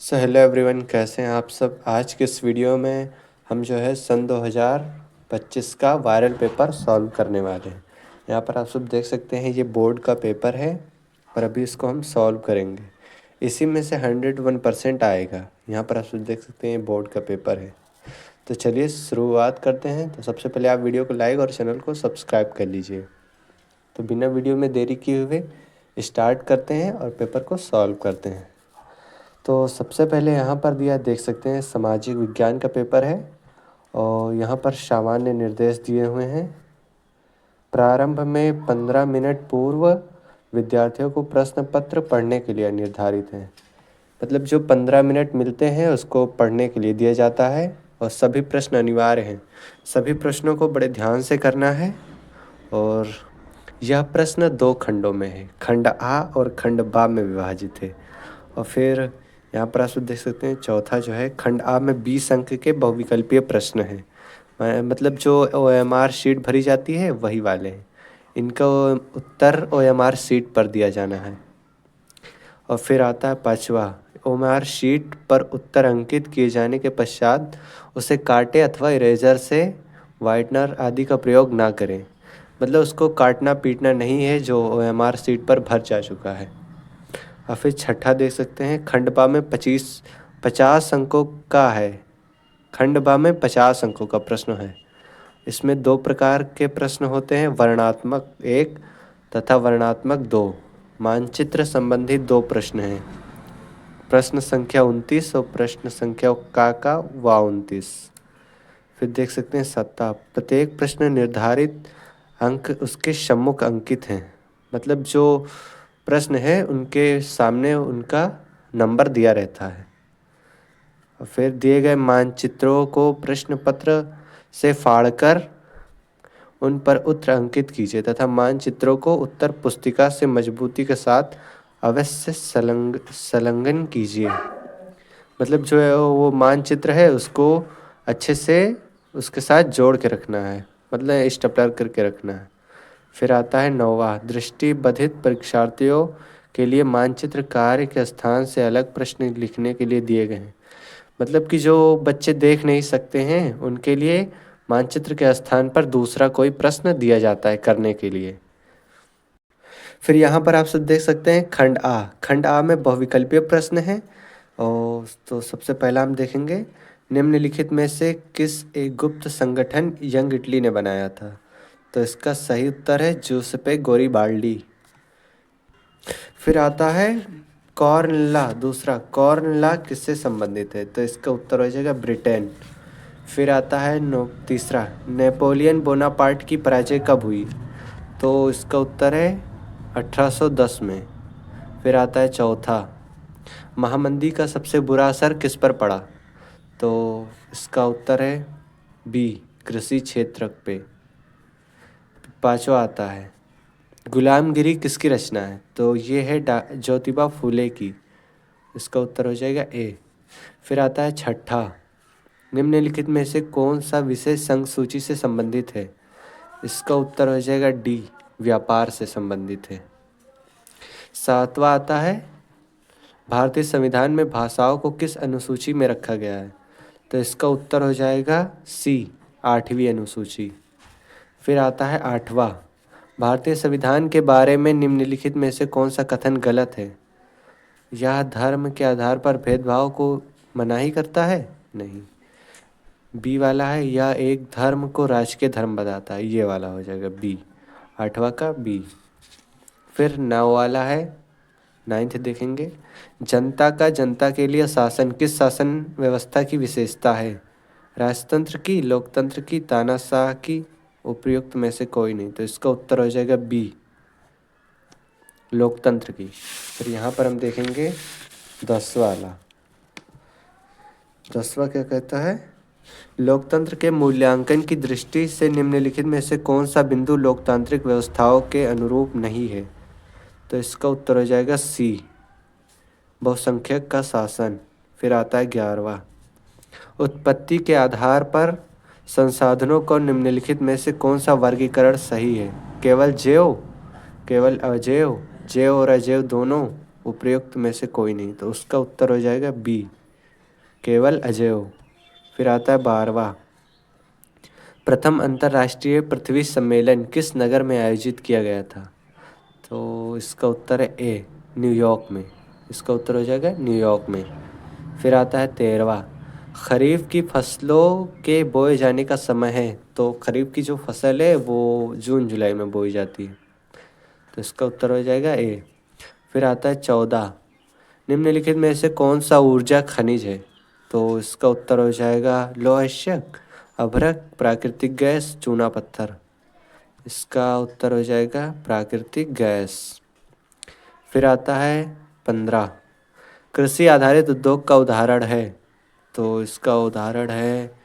So hello everyone, कैसे हैं आप सब। आज के इस वीडियो में हम जो है सन 2025 का वायरल पेपर सॉल्व करने वाले हैं। यहाँ पर आप सब देख सकते हैं, ये बोर्ड का पेपर है और अभी इसको हम सॉल्व करेंगे। इसी में से 101% आएगा। यहाँ पर आप सब देख सकते हैं, ये बोर्ड का पेपर है। तो चलिए शुरुआत करते हैं। तो सबसे पहले आप वीडियो को लाइक और चैनल को सब्सक्राइब कर लीजिए। तो बिना वीडियो में देरी किए हुए स्टार्ट करते हैं और पेपर को सॉल्व करते हैं। तो सबसे पहले यहाँ पर दिया देख सकते हैं, सामाजिक विज्ञान का पेपर है और यहाँ पर सामान्य निर्देश दिए हुए हैं। प्रारंभ में 15 मिनट पूर्व विद्यार्थियों को प्रश्न पत्र पढ़ने के लिए निर्धारित है। मतलब जो 15 मिनट मिलते हैं उसको पढ़ने के लिए दिया जाता है और सभी प्रश्न अनिवार्य हैं। सभी प्रश्नों को बड़े ध्यान से करना है। और यह प्रश्न 2 खंडों में है, खंड आ और खंड बा में विभाजित है। और फिर यहाँ पर आप देख सकते हैं, चौथा जो है खंड आ में 20 अंक के बहुविकल्पीय प्रश्न हैं। मतलब जो OMR शीट भरी जाती है वही वाले हैं। इनका उत्तर OMR शीट पर दिया जाना है। और फिर आता है पांचवा, OMR शीट पर उत्तर अंकित किए जाने के पश्चात उसे काटे अथवा इरेजर से वाइटनर आदि का प्रयोग ना करें। मतलब उसको काटना पीटना नहीं है जो OMR शीट पर भर जा चुका है। और फिर छठा देख सकते हैं, खंडबा में 50 अंकों का है। खंडबा में 50 अंकों का प्रश्न है। इसमें 2 प्रकार के प्रश्न होते हैं, वर्णात्मक 1 तथा वर्णात्मक 2। मानचित्र संबंधी 2 प्रश्न हैं, प्रश्न संख्या 29 और प्रश्न संख्या का 29। फिर देख सकते हैं सत्ता, प्रत्येक प्रश्न निर्धारित अंक उसके सम्मुख अंकित हैं। मतलब जो प्रश्न है उनके सामने उनका नंबर दिया रहता है। और फिर दिए गए मानचित्रों को प्रश्न पत्र से फाड़कर उन पर उत्तर अंकित कीजिए तथा मानचित्रों को उत्तर पुस्तिका से मजबूती के साथ अवश्य संलग्न कीजिए। मतलब जो है वो मानचित्र है उसको अच्छे से उसके साथ जोड़ के रखना है, मतलब स्टेपलर करके रखना है। फिर आता है 9वां, दृष्टिबाधित परीक्षार्थियों के लिए मानचित्र कार्य के स्थान से अलग प्रश्न लिखने के लिए दिए गए हैं। मतलब कि जो बच्चे देख नहीं सकते हैं उनके लिए मानचित्र के स्थान पर दूसरा कोई प्रश्न दिया जाता है करने के लिए। फिर यहाँ पर आप सब देख सकते हैं खंड आ में बहुविकल्पीय प्रश्न है। और तो सबसे पहला हम देखेंगे, निम्नलिखित में से किस एक गुप्त संगठन यंग इटली ने बनाया था। तो इसका सही उत्तर है जूसेप्पे गैरिबाल्डी। फिर आता है कॉर्न लॉ किससे संबंधित है। तो इसका उत्तर हो जाएगा ब्रिटेन। फिर आता है तीसरा, नेपोलियन बोनापार्ट की पराजय कब हुई। तो इसका उत्तर है 1810 में। फिर आता है चौथा, महामंदी का सबसे बुरा असर किस पर पड़ा। तो इसका उत्तर है बी, कृषि क्षेत्र पे। पांचवा आता है, गुलामगिरी किसकी रचना है। तो ये है ज्योतिबा फूले की। इसका उत्तर हो जाएगा ए। फिर आता है छठा, निम्नलिखित में से कौन सा विषय संघ सूची से संबंधित है। इसका उत्तर हो जाएगा डी, व्यापार से संबंधित है। सातवां आता है, भारतीय संविधान में भाषाओं को किस अनुसूची में रखा गया है। तो इसका उत्तर हो जाएगा सी, 8वीं अनुसूची। फिर आता है 8वां, भारतीय संविधान के बारे में निम्नलिखित में से कौन सा कथन गलत है। यह धर्म के आधार पर भेदभाव को मनाही करता है, नहीं। बी वाला है, यह एक धर्म को राजकीय धर्म बताता है, ये वाला हो जाएगा बी, 8वां का बी। फिर 9 वाला है, 9th देखेंगे, जनता का जनता के लिए शासन किस शासन व्यवस्था की विशेषता है। राजतंत्र की, लोकतंत्र की, तानाशाह की, उपयुक्त में से कोई नहीं। तो इसका उत्तर हो जाएगा बी, लोकतंत्र की। फिर यहाँ पर हम देखेंगे 10वां वाला। 10वां क्या कहता है, लोकतंत्र के मूल्यांकन की दृष्टि से निम्नलिखित में से कौन सा बिंदु लोकतांत्रिक व्यवस्थाओं के अनुरूप नहीं है। तो इसका उत्तर हो जाएगा सी, बहुसंख्यक का शासन। फिर आता है 11वां, उत्पत्ति के आधार पर संसाधनों को निम्नलिखित में से कौन सा वर्गीकरण सही है। केवल जैव, केवल अजैव, जैव और अजैव दोनों, उपर्युक्त में से कोई नहीं, तो उसका उत्तर हो जाएगा बी, केवल अजयो। फिर आता है 12वां, प्रथम अंतर्राष्ट्रीय पृथ्वी सम्मेलन किस नगर में आयोजित किया गया था? तो इसका उत्तर है ए, न्यूयॉर्क में। इसका उत्तर हो जाएगा न्यूयॉर्क में। फिर आता है 13वां, खरीफ की फसलों के बोए जाने का समय है। तो खरीफ की जो फसल है वो जून जुलाई में बोई जाती है, तो इसका उत्तर हो जाएगा ए। फिर आता है 14, निम्नलिखित में से कौन सा ऊर्जा खनिज है? तो इसका उत्तर हो जाएगा लौहशक, अभ्रक, प्राकृतिक गैस, चूना पत्थर। इसका उत्तर हो जाएगा प्राकृतिक गैस। फिर आता है 15, कृषि आधारित उद्योग का उदाहरण है। तो इसका उदाहरण है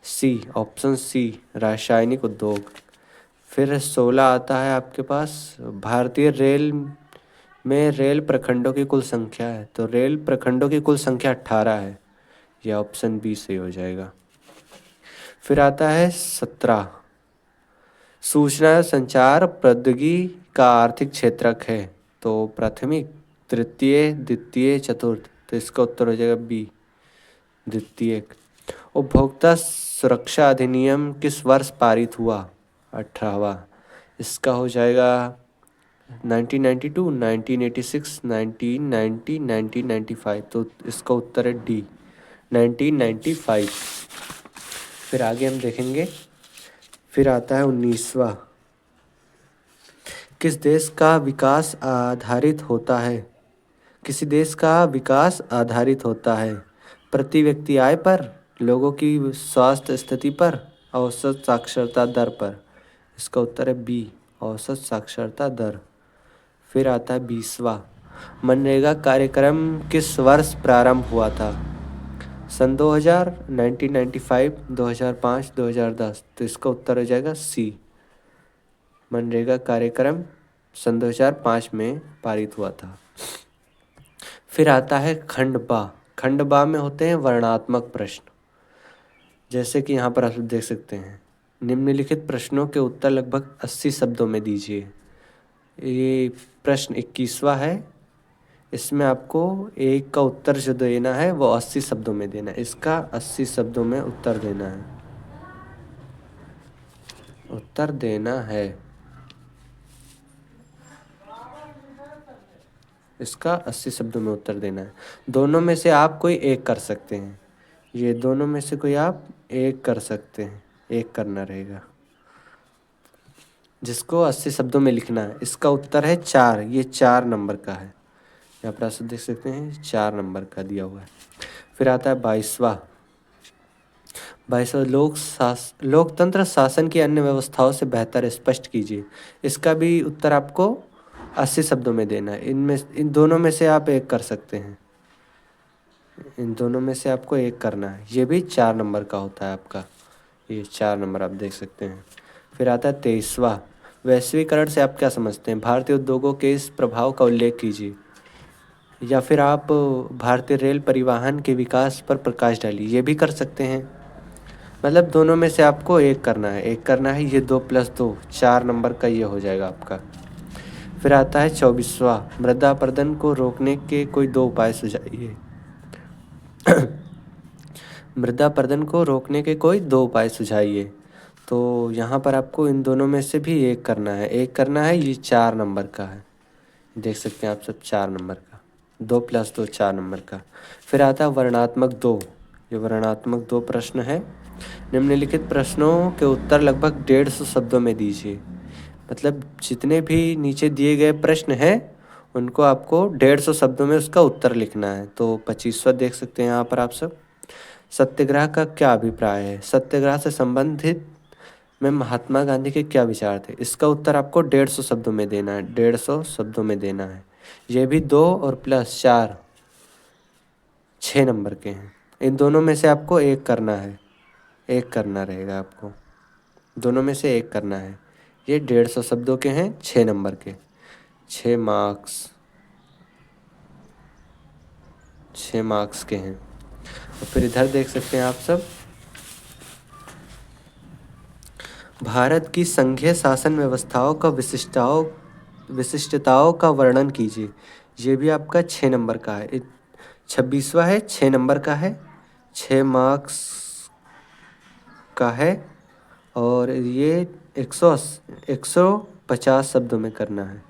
सी, ऑप्शन सी, रासायनिक उद्योग। फिर 16 आता है आपके पास, भारतीय रेल में रेल प्रखंडों की कुल संख्या है। तो रेल प्रखंडों की कुल संख्या 18 है, यह ऑप्शन बी सही हो जाएगा। फिर आता है 17, सूचना संचार प्रौद्योगिकी का आर्थिक क्षेत्रक है। तो प्राथमिक, तृतीय, द्वितीय, चतुर्थ। तो इसका उत्तर हो जाएगा बी, द्वितीयक। उपभोक्ता सुरक्षा अधिनियम किस वर्ष पारित हुआ? 18वां। इसका हो जाएगा 1992, 1986, 1990, 1995। तो इसका उत्तर है डी, 1995। फिर आगे हम देखेंगे। फिर आता है 19वां, किस देश का विकास आधारित होता है? किसी देश का विकास आधारित होता है प्रति व्यक्ति आय पर, लोगों की स्वास्थ्य स्थिति पर, औसत साक्षरता दर पर। इसका उत्तर है बी, औसत साक्षरता दर। फिर आता है 20वां, मनरेगा कार्यक्रम किस वर्ष प्रारंभ हुआ था? सन 2000, 1995, 2005, 2010। तो इसका उत्तर हो जाएगा सी, मनरेगा कार्यक्रम सन 2005 में पारित हुआ था। फिर आता है खंड बा। खंड बा में होते हैं वर्णनात्मक प्रश्न, जैसे कि यहाँ पर आप देख सकते हैं, निम्नलिखित प्रश्नों के उत्तर लगभग 80 शब्दों में दीजिए। ये प्रश्न 21वां है, इसमें आपको एक का उत्तर जो देना है वो 80 शब्दों में देना है। इसका 80 शब्दों में उत्तर देना है, उत्तर देना है। इसका 80 शब्दों में उत्तर देना है। दोनों में से आप कोई एक कर सकते हैं, ये दोनों में से कोई आप एक कर सकते हैं, एक करना रहेगा जिसको 80 शब्दों में लिखना है। इसका उत्तर है 4, ये 4 नंबर का है। यहाँ पर आप देख सकते हैं 4 नंबर का दिया हुआ है। फिर आता है 22वां, लोकतंत्र शासन की अन्य व्यवस्थाओं से बेहतर स्पष्ट कीजिए। इसका भी उत्तर आपको 80 शब्दों में देना है। इन दोनों में से आप एक कर सकते हैं, इन दोनों में से आपको एक करना है। ये भी 4 नंबर का होता है आपका, ये 4 नंबर आप देख सकते हैं। फिर आता है 23वां, वैश्वीकरण से आप क्या समझते हैं? भारतीय उद्योगों के इस प्रभाव का उल्लेख कीजिए। या फिर आप भारतीय रेल परिवहन के विकास पर प्रकाश डालिए, ये भी कर सकते हैं। मतलब दोनों में से आपको एक करना है, एक करना है। ये 2 + 2 4 नंबर का ये हो जाएगा आपका। फिर आता है 24वां, मृदा अपरदन को रोकने के कोई 2 उपाय सुझाइए। मृदा अपरदन को रोकने के कोई 2 उपाय सुझाइए। तो यहाँ पर आपको इन दोनों में से भी एक करना है, एक करना है। ये 4 नंबर का है, देख सकते हैं आप सब 4 नंबर का, 2 + 2 4 नंबर का। फिर आता है वर्णनात्मक 2, ये वर्णनात्मक 2 प्रश्न है। निम्नलिखित प्रश्नों के उत्तर लगभग 150 शब्दों में दीजिए। मतलब जितने भी नीचे दिए गए प्रश्न हैं उनको आपको 150 शब्दों में उसका उत्तर लिखना है। तो 25वां देख सकते हैं यहाँ पर आप सब, सत्याग्रह का क्या अभिप्राय है? सत्याग्रह से संबंधित में महात्मा गांधी के क्या विचार थे? इसका उत्तर आपको 150 शब्दों में देना है, 150 शब्दों में देना है। ये भी 2 और +4 6 नंबर के हैं। इन दोनों में से आपको एक करना है, एक करना रहेगा आपको, दोनों में से एक करना है। ये 150 शब्दों के हैं, 6 नंबर के, 6 मार्क्स, 6 मार्क्स के हैं। और फिर इधर देख सकते हैं आप सब, भारत की संघीय शासन व्यवस्थाओं का विशिष्टताओं का वर्णन कीजिए। ये भी आपका 6 नंबर का है, 26वां है, 6 नंबर का है, 6 मार्क्स का है। और ये 150 शब्दों में करना है,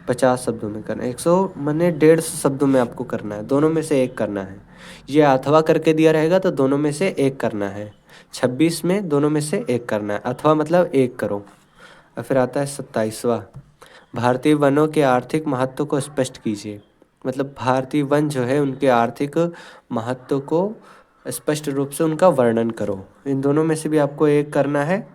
50 शब्दों में करना है, 100 माने 150 शब्दों में आपको करना है, दोनों में से एक करना है। ये अथवा करके दिया रहेगा तो दोनों में से एक करना है, 26 में दोनों में से एक करना है, अथवा मतलब एक करो। और फिर आता है 27वां, भारतीय वनों के आर्थिक महत्व को स्पष्ट कीजिए। मतलब भारतीय वन जो है उनके आर्थिक महत्व को स्पष्ट रूप से उनका वर्णन करो। इन दोनों में से भी आपको एक करना है,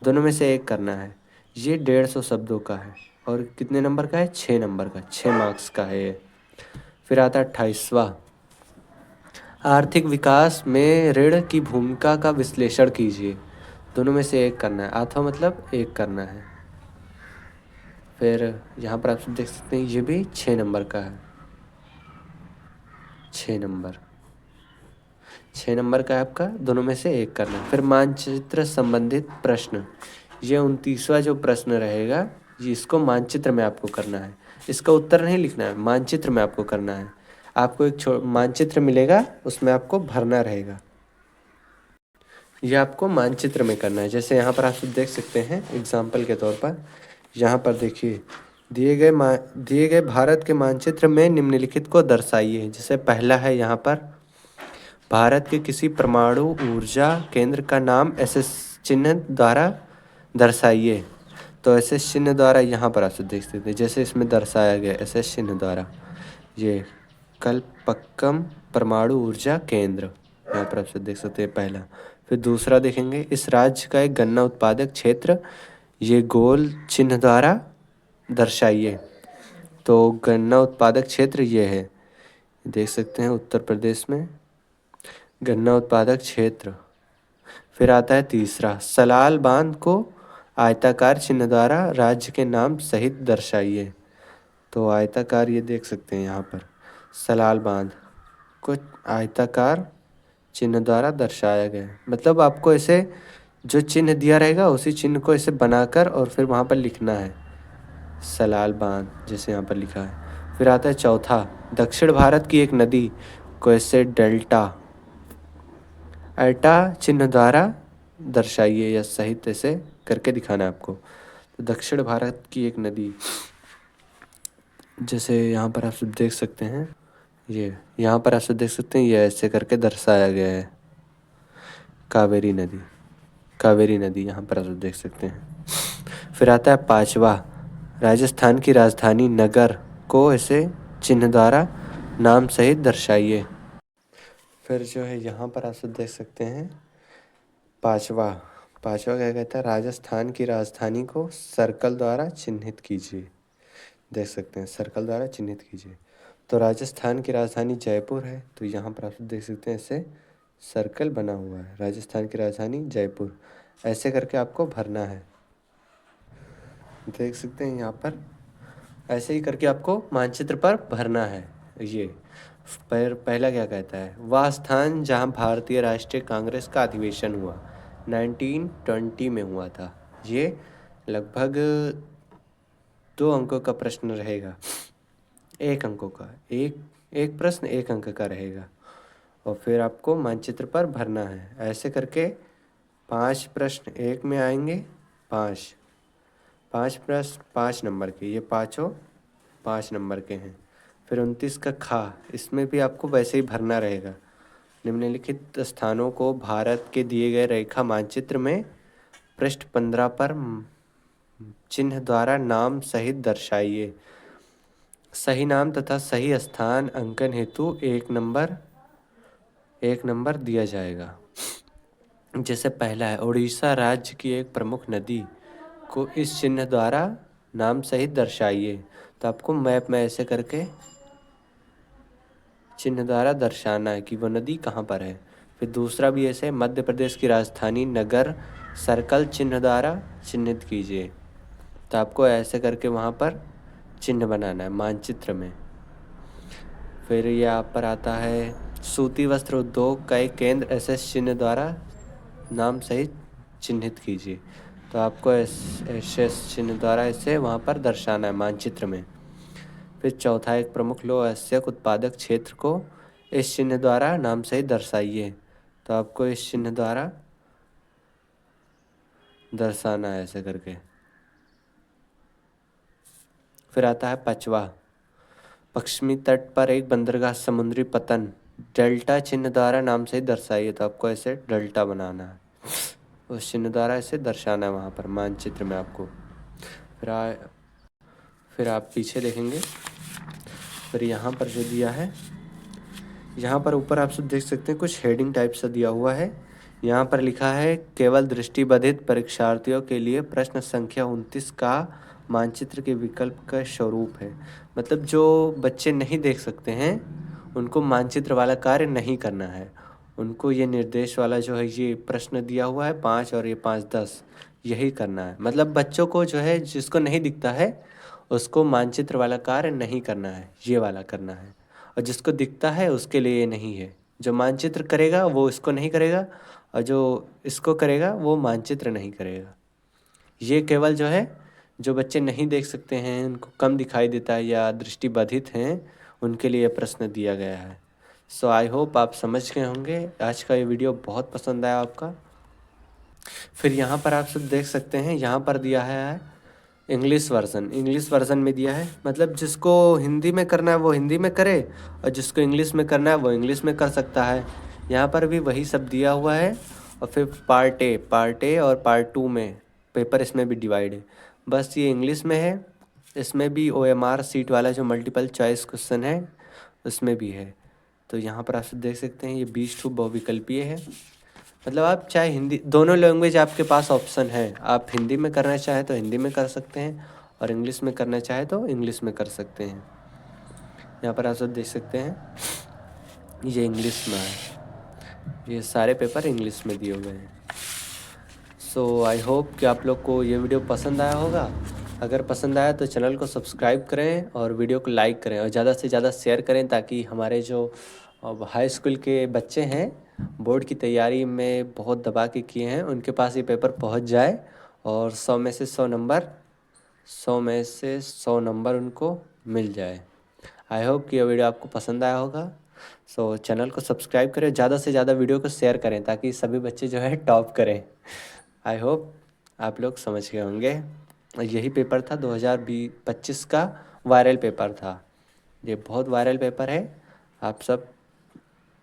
दोनों में से एक करना है। ये 150 शब्दों का है और कितने नंबर का है, 6 नंबर का, 6 मार्क्स का है ये। फिर आता है 28वां, आर्थिक विकास में ऋण की भूमिका का विश्लेषण कीजिए। दोनों में से एक करना है, अथवा मतलब एक करना है। फिर यहाँ पर आप सब देख सकते हैं ये भी 6 नंबर का है, 6 नंबर, 6 नंबर का है आपका, दोनों में से एक करना है। फिर मानचित्र संबंधित प्रश्न, ये 29वां जो प्रश्न रहेगा, ये इसको मानचित्र में आपको करना है, इसका उत्तर नहीं लिखना है, मानचित्र में आपको करना है। आपको एक मानचित्र मिलेगा, उसमें आपको भरना रहेगा। ये आपको मानचित्र में करना है। जैसे यहाँ पर आप सब देख सकते हैं एग्जाम्पल के तौर पर, यहाँ पर देखिए दिए गए भारत के मानचित्र में निम्नलिखित को दर्शाइए। जैसे पहला है यहाँ पर, भारत के किसी परमाणु ऊर्जा केंद्र का नाम एसएस चिन्ह द्वारा दर्शाइए। तो एसएस चिन्ह द्वारा यहाँ पर आप सब देख सकते हैं, जैसे इसमें दर्शाया गया एसएस चिन्ह द्वारा, ये कलपक्कम परमाणु ऊर्जा केंद्र, यहाँ पर आप सब देख सकते हैं पहला। फिर दूसरा देखेंगे, इस राज्य का एक गन्ना उत्पादक क्षेत्र, ये गोल चिन्ह द्वारा दर्शाइए। तो गन्ना उत्पादक क्षेत्र ये है, देख सकते हैं उत्तर प्रदेश में गन्ना उत्पादक क्षेत्र। फिर आता है तीसरा, सलाल बांध को आयताकार चिन्ह द्वारा राज्य के नाम सहित दर्शाइए। तो आयताकार ये देख सकते हैं यहाँ पर, सलाल बांध को आयताकार चिन्ह द्वारा दर्शाया गया है। मतलब आपको ऐसे जो चिन्ह दिया रहेगा उसी चिन्ह को ऐसे बनाकर और फिर वहाँ पर लिखना है, सलाल बांध जैसे यहाँ पर लिखा है। फिर आता है चौथा, दक्षिण भारत की एक नदी को ऐसे डेल्टा अल्टा चिन्ह द्वारा दर्शाइए या सहित ऐसे करके दिखाना है आपको। तो दक्षिण भारत की एक नदी, जैसे यहाँ पर आप सब देख सकते हैं, ये यहाँ पर आप सब देख सकते हैं, ये ऐसे करके दर्शाया गया है, कावेरी नदी, कावेरी नदी यहाँ पर आप सब देख सकते हैं। फिर आता है पांचवा, राजस्थान की राजधानी नगर को ऐसे चिन्ह द्वारा नाम सहित दर्शाइए। फिर जो है यहाँ पर आप सब देख सकते हैं पांचवा, पांचवा क्या कहता है, राजस्थान की राजधानी को सर्कल द्वारा चिन्हित कीजिए। देख सकते हैं सर्कल द्वारा चिन्हित कीजिए। तो राजस्थान की राजधानी जयपुर है, तो यहाँ पर आप देख सकते हैं ऐसे सर्कल बना हुआ है, राजस्थान की राजधानी जयपुर, ऐसे करके आपको भरना है। देख सकते हैं यहाँ पर ऐसे ही करके आपको मानचित्र पर भरना है। ये पहला क्या कहता है, वह स्थान जहाँ भारतीय राष्ट्रीय कांग्रेस का अधिवेशन हुआ 1920 में हुआ था। ये लगभग 2 अंकों का प्रश्न रहेगा, 1 अंकों का, एक प्रश्न 1 अंक का रहेगा। और फिर आपको मानचित्र पर भरना है। ऐसे करके 5 प्रश्न 1 में आएंगे, 5 प्रश्न 5 नंबर के, ये पाँचों 5 नंबर के हैं। फिर 29 का खा, इसमें भी आपको वैसे ही भरना रहेगा। निम्नलिखित स्थानों को भारत के दिए गए रेखा मानचित्र में पृष्ठ 15 पर चिन्ह द्वारा नाम सहित दर्शाइए। सही नाम तथा सही स्थान अंकन हेतु 1 नंबर दिया जाएगा। जैसे पहला है, उड़ीसा राज्य की एक प्रमुख नदी को इस चिन्ह द्वारा नाम सहित दर्शाइए। तो आपको मैप में ऐसे करके चिन्ह द्वारा दर्शाना है कि वो नदी कहाँ पर है। फिर दूसरा भी ऐसे, मध्य प्रदेश की राजधानी नगर सर्कल चिन्ह द्वारा चिन्हित कीजिए। तो आपको ऐसे करके वहाँ पर चिन्ह बनाना है मानचित्र में। फिर यहाँ पर आता है, सूती वस्त्र उद्योग का एक केंद्र ऐसे चिन्ह द्वारा नाम सहित चिन्हित कीजिए। तो आपको ऐसे चिन्ह द्वारा इसे वहाँ पर दर्शाना है मानचित्र में। फिर चौथा, एक प्रमुख लौह अयस्क उत्पादक क्षेत्र को इस चिन्ह द्वारा नाम सहित दर्शाइए। तो आपको इस चिन्ह द्वारा दर्शाना है ऐसे करके। फिर आता है पांचवा, पश्चिमी तट पर एक बंदरगाह समुद्री पतन डेल्टा चिन्ह द्वारा नाम सहित दर्शाइए। तो आपको ऐसे डेल्टा बनाना है, उस चिन्ह द्वारा इसे दर्शाना है वहाँ पर मानचित्र में आपको। फिर आप पीछे देखेंगे, फिर यहाँ पर जो दिया है, यहाँ पर ऊपर आप सब देख सकते हैं कुछ हेडिंग टाइप सा दिया हुआ है। यहाँ पर लिखा है केवल दृष्टिबाधित परीक्षार्थियों के लिए प्रश्न संख्या 29 का मानचित्र के विकल्प का स्वरूप है। मतलब जो बच्चे नहीं देख सकते हैं उनको मानचित्र वाला कार्य नहीं करना है, उनको ये निर्देश वाला जो है ये प्रश्न दिया हुआ है 5 और ये 5 10 यही करना है। मतलब बच्चों को जो है जिसको नहीं दिखता है उसको मानचित्र वाला कार्य नहीं करना है, ये वाला करना है। और जिसको दिखता है उसके लिए ये नहीं है। जो मानचित्र करेगा वो इसको नहीं करेगा और जो इसको करेगा वो मानचित्र नहीं करेगा। ये केवल जो है जो बच्चे नहीं देख सकते हैं, उनको कम दिखाई देता है या दृष्टिबाधित हैं, उनके लिए प्रश्न दिया गया है। सो आई होप आप समझ गए होंगे। आज का ये वीडियो बहुत पसंद आया आपका। फिर यहाँ पर आप सब देख सकते हैं, यहाँ पर दिया है इंग्लिश वर्जन में दिया है। मतलब जिसको हिंदी में करना है वो हिंदी में करे और जिसको इंग्लिश में करना है वो इंग्लिश में कर सकता है। यहाँ पर भी वही सब दिया हुआ है। और फिर पार्ट ए और पार्ट 2 में पेपर इसमें भी डिवाइड है। बस ये इंग्लिश में है, इसमें भी OMR सीट वाला जो मल्टीपल चॉइस क्वेश्चन है उसमें भी है। तो यहाँ पर आप सब देख सकते हैं ये 20 बहुविकल्पीय है। मतलब आप चाहे हिंदी, दोनों लैंग्वेज आपके पास ऑप्शन है। आप हिंदी में करना चाहे तो हिंदी में कर सकते हैं और इंग्लिश में करना चाहे तो इंग्लिश में कर सकते हैं। यहाँ पर आप सब देख सकते हैं ये इंग्लिश में है, ये सारे पेपर इंग्लिश में दिए हुए हैं। सो आई होप कि आप लोग को ये वीडियो पसंद आया होगा। अगर पसंद आया तो चैनल को सब्सक्राइब करें और वीडियो को लाइक करें और ज़्यादा से ज़्यादा शेयर करें, ताकि हमारे जो हाई स्कूल के बच्चे हैं बोर्ड की तैयारी में बहुत दबा के किए हैं उनके पास ये पेपर पहुंच जाए और 100 में से 100 नंबर उनको मिल जाए। आई होप कि ये वीडियो आपको पसंद आया होगा। सो चैनल को सब्सक्राइब करें, ज़्यादा से ज़्यादा वीडियो को शेयर करें ताकि सभी बच्चे जो है टॉप करें। आई होप आप लोग समझ गए होंगे। यही पेपर था 2025 का वायरल पेपर था। ये बहुत वायरल पेपर है। आप सब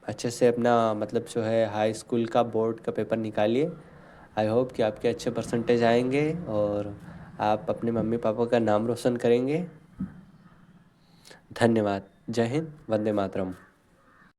अच्छे से अपना मतलब जो है हाई स्कूल का बोर्ड का पेपर निकालिए। आई होप कि आपके अच्छे परसेंटेज आएंगे और आप अपने मम्मी पापा का नाम रोशन करेंगे। धन्यवाद। जय हिंद, वंदे मातरम।